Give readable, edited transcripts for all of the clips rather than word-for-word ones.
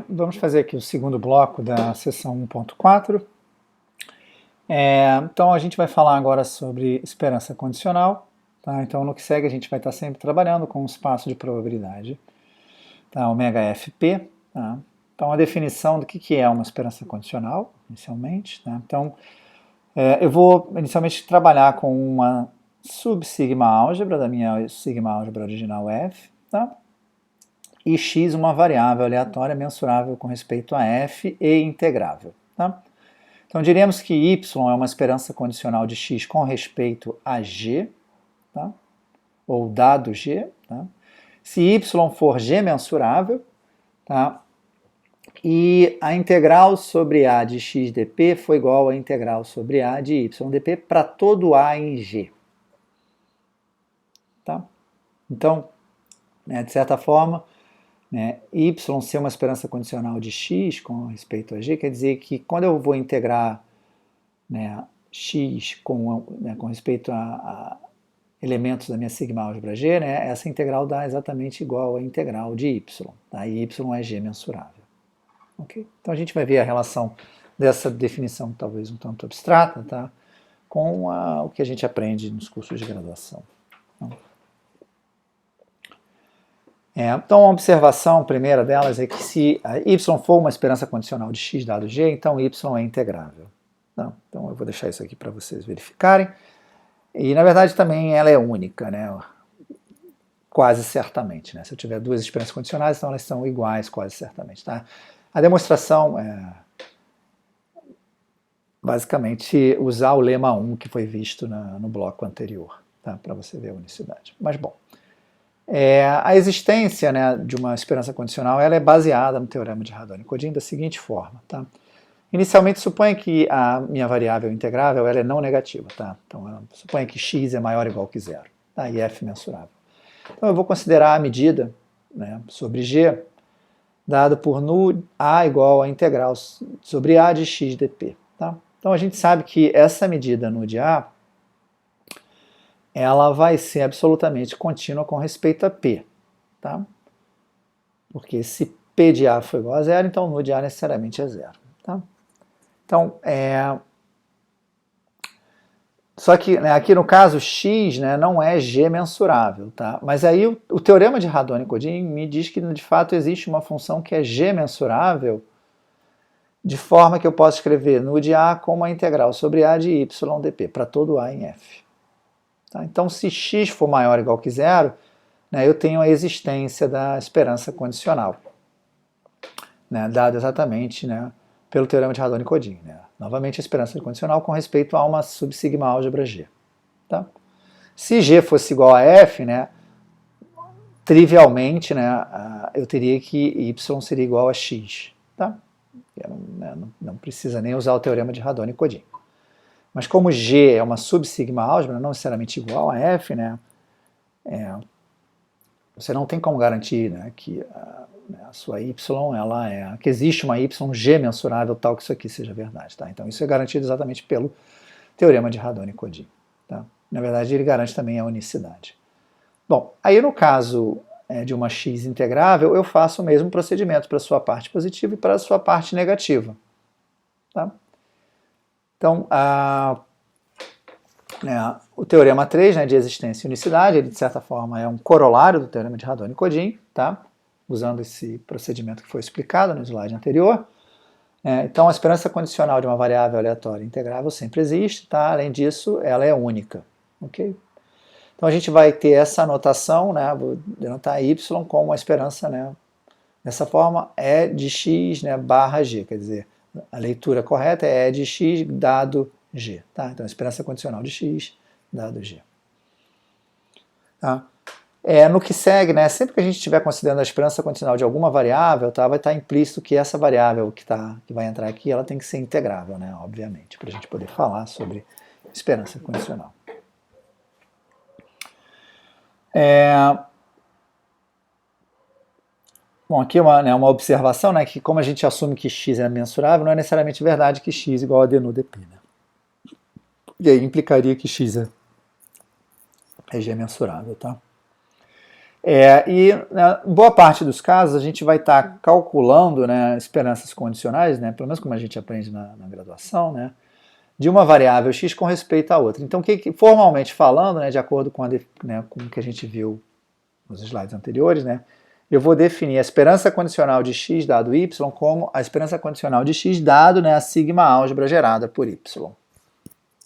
Vamos fazer aqui o segundo bloco da sessão 1.4. Então a gente vai falar agora sobre esperança condicional. Tá? Então no que segue a gente vai estar sempre trabalhando com um espaço de probabilidade, tá? Omega FP. Tá? Então a definição do que é uma esperança condicional, inicialmente. Tá? Então eu vou inicialmente trabalhar com uma subsigma álgebra da minha sigma álgebra original F, tá? E x uma variável aleatória mensurável com respeito a f e integrável. Tá? Então diríamos que y é uma esperança condicional de x com respeito a g, tá? Ou dado g. Tá? Se y for g mensurável, tá? E a integral sobre a de x dp foi igual à integral sobre a de y dp para todo a em g. Tá? Então, de certa forma, y ser uma esperança condicional de x com respeito a g, quer dizer que quando eu vou integrar x com respeito a elementos da minha sigma álgebra g, essa integral dá exatamente igual à integral de y. Tá? E y é g mensurável. Okay? Então a gente vai ver a relação dessa definição, talvez um tanto abstrata, tá? Com o que a gente aprende nos cursos de graduação. Então a observação primeira delas é que se a y for uma esperança condicional de x dado g, então y é integrável. Tá? Então eu vou deixar isso aqui para vocês verificarem. E na verdade também ela é única, quase certamente. Se eu tiver duas esperanças condicionais, então elas são iguais quase certamente. Tá? A demonstração é basicamente usar o lema 1 que foi visto no bloco anterior, tá? Para você ver a unicidade. Mas bom, a existência de uma esperança condicional ela é baseada no teorema de Radon-Nikodym da seguinte forma. Tá? Inicialmente, suponha que a minha variável integrável ela é não negativa. Tá? Então, suponha que x é maior ou igual que zero, tá? E f mensurável. Então, eu vou considerar a medida sobre g dado por nu a igual a integral sobre a de x dp. Tá? Então, a gente sabe que essa medida nu de a ela vai ser absolutamente contínua com respeito a P. Tá? Porque se P de A for igual a zero, então nu de A necessariamente é zero. Tá? Então, só que aqui no caso x não é G mensurável. Tá? Mas aí o teorema de Radon-Nikodym me diz que de fato existe uma função que é G mensurável, de forma que eu posso escrever nu de A como a integral sobre A de y dp para todo A em f. Tá? Então, se x for maior ou igual que zero, eu tenho a existência da esperança condicional, dada exatamente pelo teorema de Radon-Nikodym. Novamente, a esperança condicional com respeito a uma subsigma álgebra G. Tá? Se G fosse igual a f, trivialmente, eu teria que y seria igual a x. Tá? Não precisa nem usar o teorema de Radon-Nikodym. Mas como G é uma subsigma álgebra, não necessariamente igual a f, você não tem como garantir que a sua y, que existe uma y G mensurável tal que isso aqui seja verdade. Tá? Então isso é garantido exatamente pelo teorema de Radon-Nikodym. Tá? Na verdade ele garante também a unicidade. Bom, aí no caso de uma x integrável, eu faço o mesmo procedimento para a sua parte positiva e para a sua parte negativa. Tá? Então, o teorema 3 de existência e unicidade, ele de certa forma é um corolário do teorema de Radon-Nikodym, tá? Usando esse procedimento que foi explicado no slide anterior. Então, a esperança condicional de uma variável aleatória integrável sempre existe, tá? Além disso, ela é única. Okay? Então, a gente vai ter essa anotação, vou denotar y como uma esperança, dessa forma, é de x barra g, quer dizer, a leitura correta é de x dado g. Tá? Então, a esperança condicional de x dado g. Tá? No que segue, sempre que a gente estiver considerando a esperança condicional de alguma variável, vai estar implícito que essa variável que vai entrar aqui, ela tem que ser integrável, obviamente, para a gente poder falar sobre esperança condicional. Bom, aqui uma observação, que como a gente assume que x é mensurável, não é necessariamente verdade que x é igual a d nu dp. E aí implicaria que x é g mensurável. Tá? E boa parte dos casos a gente vai estar calculando, né, esperanças condicionais, né, pelo menos como a gente aprende na graduação, né, de uma variável x com respeito à outra. Então, formalmente falando, né, de acordo com, com o que a gente viu nos slides anteriores, né, eu vou definir a esperança condicional de x dado y como a esperança condicional de x dado, né, a sigma álgebra gerada por y.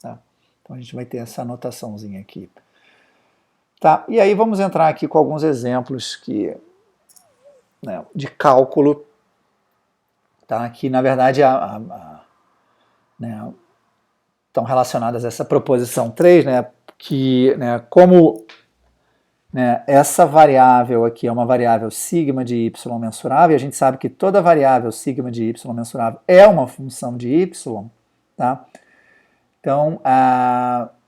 Tá? Então a gente vai ter essa anotaçãozinha aqui. Tá? E aí vamos entrar aqui com alguns exemplos de cálculo, tá? Que na verdade né, estão relacionadas a essa proposição 3, né, que, né, como, né, essa variável aqui é uma variável sigma de y mensurável, e a gente sabe que toda variável sigma de y mensurável é uma função de y, tá? Então,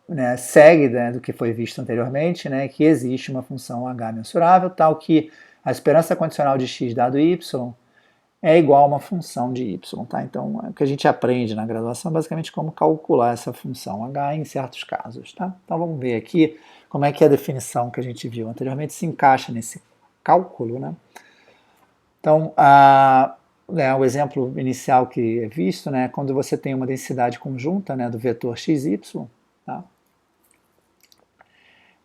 né, segue, né, do que foi visto anteriormente, né, que existe uma função h mensurável, tal que a esperança condicional de x dado y é igual a uma função de y. Tá? Então, o que a gente aprende na graduação é basicamente como calcular essa função h em certos casos. Tá? Então, vamos ver aqui como é que a definição que a gente viu anteriormente se encaixa nesse cálculo. Né? Então, o exemplo inicial que é visto, né, quando você tem uma densidade conjunta, né, do vetor xy, tá?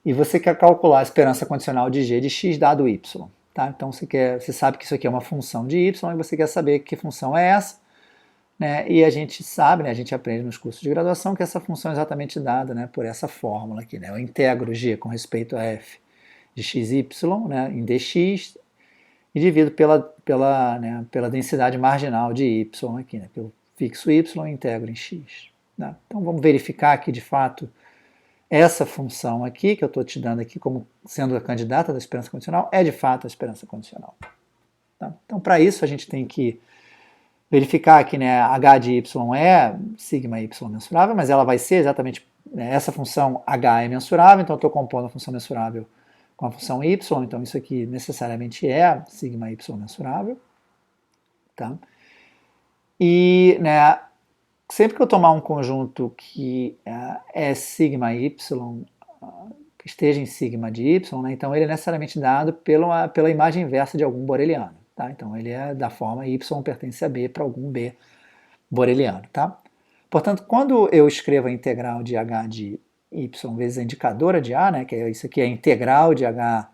E você quer calcular a esperança condicional de g de x dado y. Tá? Então você sabe que isso aqui é uma função de y e você quer saber que função é essa. Né? E a gente sabe, né, a gente aprende nos cursos de graduação que essa função é exatamente dada, né, por essa fórmula aqui. Né? Eu integro g com respeito a f de xy, né, em dx, e divido pela densidade marginal de y aqui. Né? Eu fixo y e integro em x. Tá? Então vamos verificar que de fato essa função aqui, que eu estou te dando aqui como sendo a candidata da esperança condicional, é de fato a esperança condicional. Tá? Então, para isso, a gente tem que verificar que, né, h de y é sigma y mensurável, mas ela vai ser exatamente, né, essa função h é mensurável, então eu estou compondo a função mensurável com a função y, então isso aqui necessariamente é sigma y mensurável. Tá? E, né, sempre que eu tomar um conjunto que é sigma y, que esteja em sigma de y, né, então ele é necessariamente dado pela imagem inversa de algum boreliano. Tá? Então ele é da forma y pertence a b para algum b boreliano. Tá? Portanto, quando eu escrevo a integral de h de y vezes a indicadora de a, né, que isso aqui é a integral de h,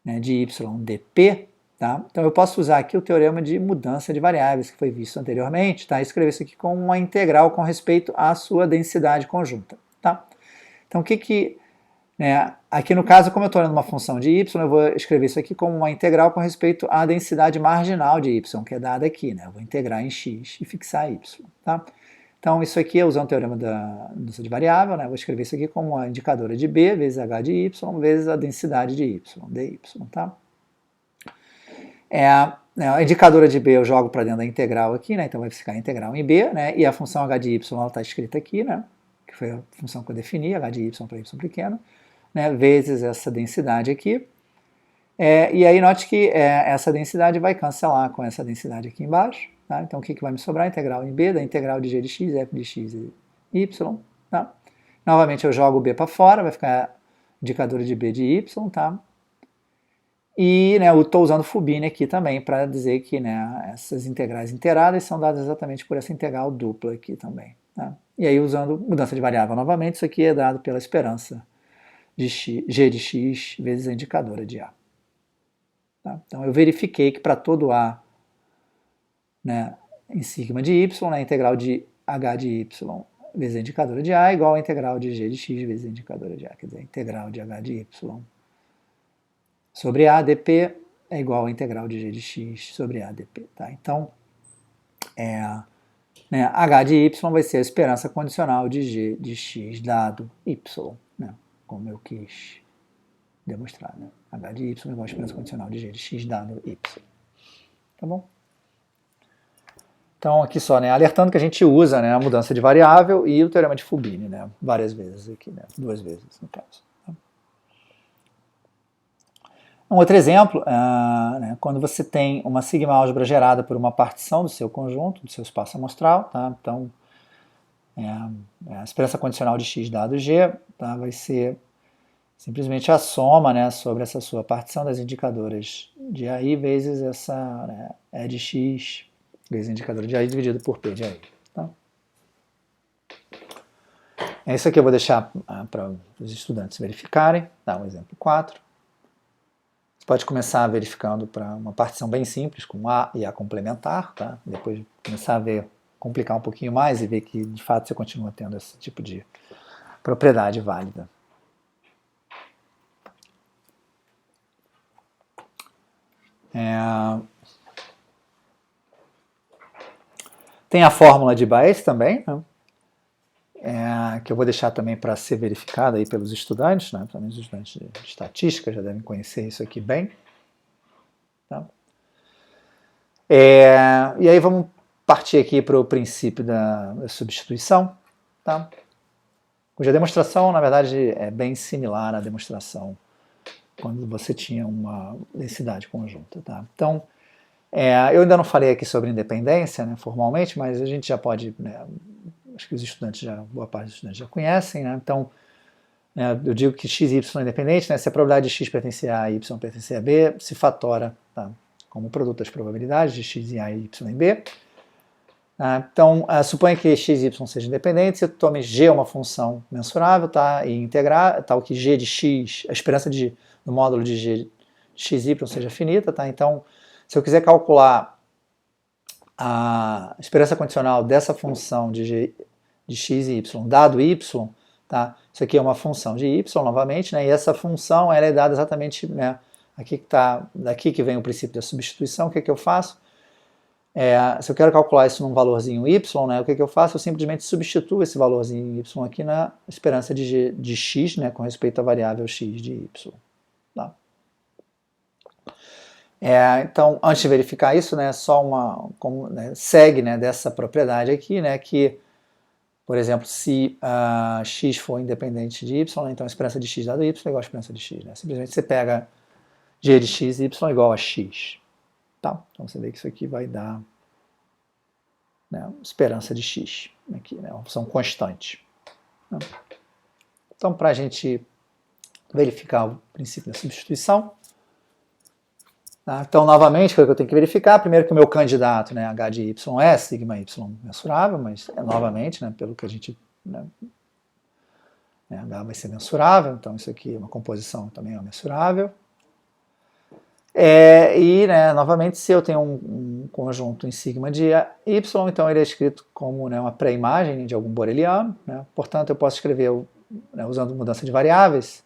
né, de y dp, tá? Então eu posso usar aqui o teorema de mudança de variáveis que foi visto anteriormente, tá? E escrever isso aqui como uma integral com respeito à sua densidade conjunta. Tá? Então né, aqui no caso, como eu estou olhando uma função de y, eu vou escrever isso aqui como uma integral com respeito à densidade marginal de y, que é dada aqui. Né? Eu vou integrar em x e fixar y. Tá? Então isso aqui é usando o teorema da mudança de variável, né? Eu vou escrever isso aqui como a indicadora de b vezes h de y vezes a densidade de y, dy. Tá? A indicadora de b eu jogo para dentro da integral aqui, né? Então vai ficar a integral em b, né? E a função h de y está escrita aqui, né? Que foi a função que eu defini, h de y para y pequeno, né? Vezes essa densidade aqui. E aí note que essa densidade vai cancelar com essa densidade aqui embaixo. Tá? Então o que vai me sobrar? Integral em b da integral de g de x, f de x e y. Tá? Novamente eu jogo o b para fora, vai ficar a indicadora de b de y. Tá? E, né, eu estou usando Fubini aqui também para dizer que, né, essas integrais inteiradas são dadas exatamente por essa integral dupla aqui também. Tá? E aí, usando mudança de variável novamente, isso aqui é dado pela esperança de x, g de x vezes a indicadora de a. Tá? Então, eu verifiquei que para todo a, né, em sigma de y, né, a integral de h de y vezes a indicadora de a é igual a integral de g de x vezes a indicadora de a. Quer dizer, a integral de h de y sobre a dp é igual a integral de g de x sobre a dp. Tá? Então, né, h de y vai ser a esperança condicional de g de x dado y, né, como eu quis demonstrar. Né? H de y é igual a esperança condicional de g de x dado y. Tá bom? Então, aqui só, né, alertando que a gente usa, né, a mudança de variável e o teorema de Fubini, né, várias vezes aqui, né, 2 vezes no caso. Um outro exemplo, né, quando você tem uma sigma álgebra gerada por uma partição do seu conjunto, do seu espaço amostral, tá? Então, a esperança condicional de x dado g, tá, vai ser simplesmente a soma, né, sobre essa sua partição das indicadoras de AI vezes essa, né, E de x vezes a indicadora de AI dividido por P de AI. Tá? É isso aqui eu vou deixar para os estudantes verificarem. Dá um exemplo 4. Você pode começar verificando para uma partição bem simples, com A e A complementar. Tá? Depois começar a ver, complicar um pouquinho mais e ver que de fato você continua tendo esse tipo de propriedade válida. Tem a fórmula de Bayes também, né? Que eu vou deixar também para ser verificada aí pelos estudantes, né? Também os estudantes de estatística já devem conhecer isso aqui bem. Tá? E aí vamos partir aqui para o princípio da substituição, tá? Cuja demonstração, na verdade, é bem similar à demonstração quando você tinha uma densidade conjunta. Tá? Então, eu ainda não falei aqui sobre independência, né, formalmente, mas a gente já pode, né, acho que os estudantes boa parte dos estudantes já conhecem, né, então eu digo que x e y é independente, né, se a probabilidade de x pertencer a A e y pertencer a B, se fatora, tá, como produto das probabilidades de x em A e y em B. Então, suponha que x e y sejam independentes, eu tome g é uma função mensurável, tá, e integrar, tal que g de x, a esperança do módulo de g de x e y seja finita, tá, então se eu quiser calcular a esperança condicional dessa função de g de x e y, dado y, tá, isso aqui é uma função de y novamente, né, e essa função ela é dada exatamente, né, aqui que tá, daqui que vem o princípio da substituição, o que eu faço? Se eu quero calcular isso num valorzinho y, né, o que eu faço? Eu simplesmente substituo esse valorzinho y aqui na esperança de x, né, com respeito à variável x de y. Tá? Então, antes de verificar isso, né, só segue, né, dessa propriedade aqui, né, que, por exemplo, se x for independente de y, né, então a esperança de x dado y é igual a esperança de x. Né? Simplesmente você pega g de x e y igual a x. Tá? Então você vê que isso aqui vai dar, né, esperança de x, aqui, né, uma função constante. Então, para a gente verificar o princípio da substituição, tá? Então, novamente, o que eu tenho que verificar? Primeiro que o meu candidato, né, h de y é sigma y mensurável, mas novamente, né, pelo que a gente, né, h vai ser mensurável, então isso aqui é uma composição também mensurável. E, novamente, se eu tenho um conjunto em sigma de y, então ele é escrito como, né, uma pré-imagem de algum boreliano, né? Portanto, eu posso escrever, né, usando mudança de variáveis,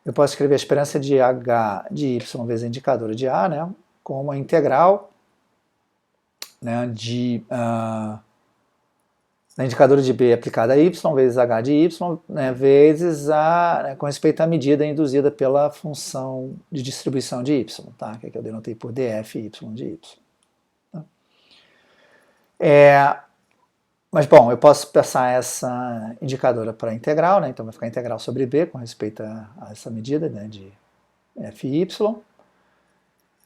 eu posso escrever a esperança de h de y vezes a indicadora de A, né, como a integral, né, a indicadora de B aplicada a y vezes h de y, né, vezes né, com respeito à medida induzida pela função de distribuição de y, tá? Que aqui eu denotei por df y de y. Tá? Mas, bom, eu posso passar essa indicadora para a integral, né, então vai ficar integral sobre B com respeito a essa medida, né, de fy.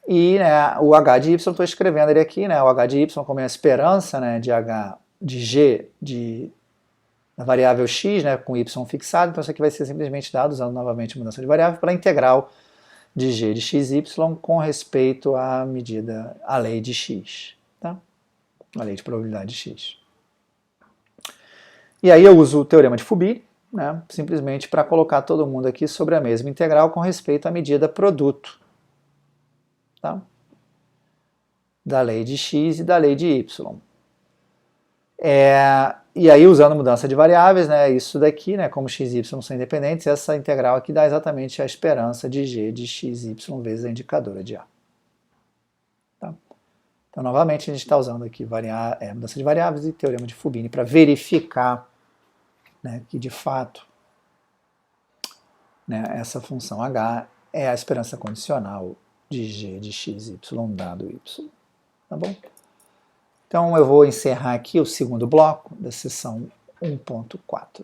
E, né, o h de y estou escrevendo ele aqui, né, o h de y como é a esperança, né, de h de g da variável x, né, com y fixado, então isso aqui vai ser simplesmente dado, usando novamente a mudança de variável, pela integral de g de xy com respeito à medida, à lei de x, tá? A lei de probabilidade de x. E aí eu uso o teorema de Fubini, né, simplesmente para colocar todo mundo aqui sobre a mesma integral com respeito à medida produto, tá? Da lei de x e da lei de y. E aí, usando mudança de variáveis, né, isso daqui, né, como x e y são independentes, essa integral aqui dá exatamente a esperança de g de x e y vezes a indicadora de A. Tá? Então, novamente, a gente está usando aqui mudança de variáveis e teorema de Fubini para verificar, né, que, de fato, né, essa função h é a esperança condicional de g de x e y dado y. Tá bom? Então, eu vou encerrar aqui o segundo bloco da seção 1.4.